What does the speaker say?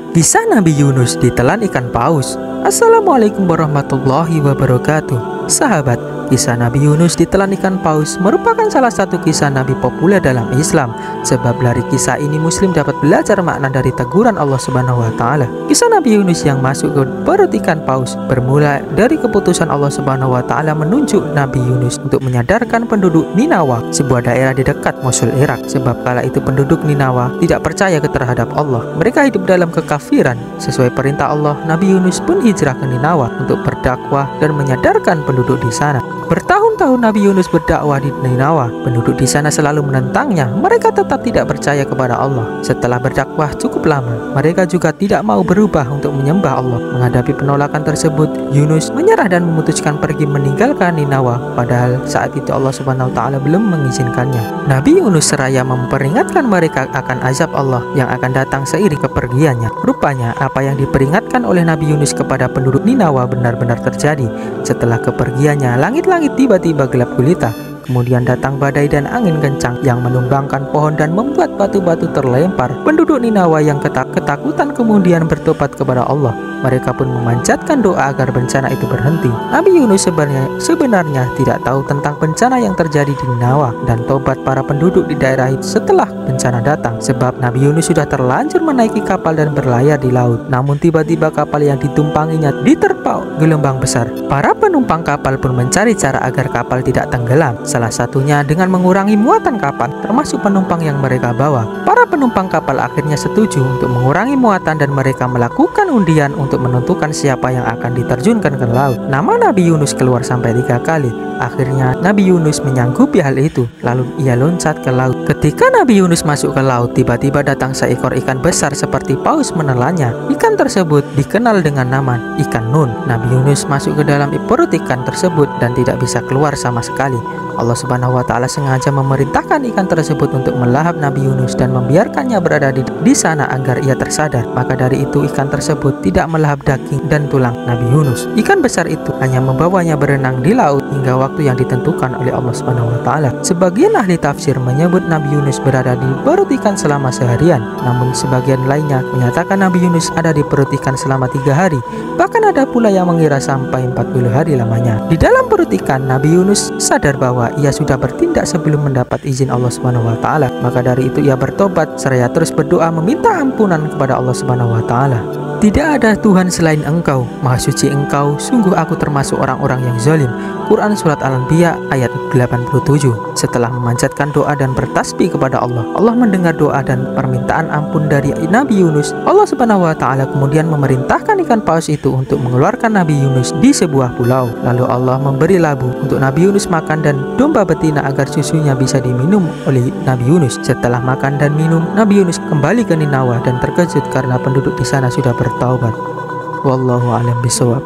Kisah Nabi Yunus ditelan ikan paus. Assalamualaikum warahmatullahi wabarakatuh. Sahabat, kisah Nabi Yunus ditelan ikan paus merupakan salah satu kisah Nabi populer dalam Islam. Sebab dari kisah ini Muslim dapat belajar makna dari teguran Allah Subhanahu wa Ta'ala. Kisah Nabi Yunus yang masuk ke perut ikan paus bermula dari keputusan Allah Subhanahu wa Ta'ala menunjuk Nabi Yunus untuk menyadarkan penduduk Ninawa, sebuah daerah di dekat Mosul, Irak. Sebab kala itu penduduk Ninawa tidak percaya terhadap Allah. Mereka hidup dalam kekafiran. Sesuai perintah Allah, Nabi Yunus pun hijrah ke Ninawa untuk berdakwah dan menyadarkan penduduk di sana. Bertahun-tahun Nabi Yunus berdakwah di Ninawa. Penduduk di sana selalu menentangnya. Mereka tetap tidak percaya kepada Allah. Setelah berdakwah cukup lama, mereka juga tidak mau berubah untuk menyembah Allah. Menghadapi penolakan tersebut, Yunus menyerah dan memutuskan pergi meninggalkan Ninawa. Padahal saat itu Allah Subhanahu wa Ta'ala belum mengizinkannya. Nabi Yunus seraya memperingatkan mereka akan azab Allah yang akan datang seiring kepergiannya. Rupanya apa yang diperingatkan oleh Nabi Yunus kepada penduduk Ninawa benar-benar terjadi. Setelah kepergiannya, langit-langit tiba-tiba gelap gulita. Kemudian datang badai dan angin kencang yang menumbangkan pohon dan membuat batu-batu terlempar. Penduduk Ninawa yang ketakutan kemudian bertobat kepada Allah. Mereka pun memanjatkan doa agar bencana itu berhenti. Nabi Yunus sebenarnya tidak tahu tentang bencana yang terjadi di Ninawa dan tobat para penduduk di daerah itu setelah bencana datang. Sebab Nabi Yunus sudah terlanjur menaiki kapal dan berlayar di laut. Namun tiba-tiba kapal yang ditumpanginya diterpa gelombang besar. Para penumpang kapal pun mencari cara agar kapal tidak tenggelam. Salah satunya dengan mengurangi muatan kapal, termasuk penumpang yang mereka bawa. Para penumpang kapal akhirnya setuju untuk mengurangi muatan dan mereka melakukan undian untuk menentukan siapa yang akan diterjunkan ke laut. Nama Nabi Yunus keluar sampai 3 kali. Akhirnya Nabi Yunus menyanggupi hal itu, lalu ia loncat ke laut. Ketika Nabi Yunus masuk ke laut, tiba-tiba datang seekor ikan besar seperti paus menelannya. Ikan tersebut dikenal dengan nama ikan Nun. Nabi Yunus masuk ke dalam perut ikan tersebut dan tidak bisa keluar sama sekali. Allah Subhanahu wa Ta'ala sengaja memerintahkan ikan tersebut untuk melahap Nabi Yunus dan membiarkannya berada di sana agar ia tersadar. Maka dari itu ikan tersebut tidak melahap daging dan tulang Nabi Yunus. Ikan besar itu hanya membawanya berenang di laut hingga waktu yang ditentukan oleh Allah Subhanahu wa Ta'ala. Sebagian ahli tafsir menyebut Nabi Yunus berada di perut ikan selama seharian. Namun sebagian lainnya menyatakan Nabi Yunus ada di perut ikan selama 3 hari. Bahkan ada pula yang mengira sampai 40 hari lamanya. Di dalam perut ikan, Nabi Yunus sadar bahwa ia sudah bertindak sebelum mendapat izin Allah Subhanahu wa Ta'ala. Maka dari itu ia bertobat seraya terus berdoa meminta ampunan kepada Allah Subhanahu wa Ta'ala. Tidak ada Tuhan selain Engkau, Maha Suci Engkau, sungguh aku termasuk orang-orang yang zalim. Quran Surat Al-Anbiya ayat 87. Setelah memanjatkan doa dan bertasbih kepada Allah, Allah mendengar doa dan permintaan ampun dari Nabi Yunus. Allah Subhanahu wa Ta'ala kemudian memerintahkan ikan paus itu untuk mengeluarkan Nabi Yunus di sebuah pulau. Lalu Allah memberi labu untuk Nabi Yunus makan dan domba betina agar susunya bisa diminum oleh Nabi Yunus. Setelah makan dan minum, Nabi Yunus kembali ke Ninawa dan terkejut karena penduduk di sana sudah bertaubat. Wallahu a'lam bishawab.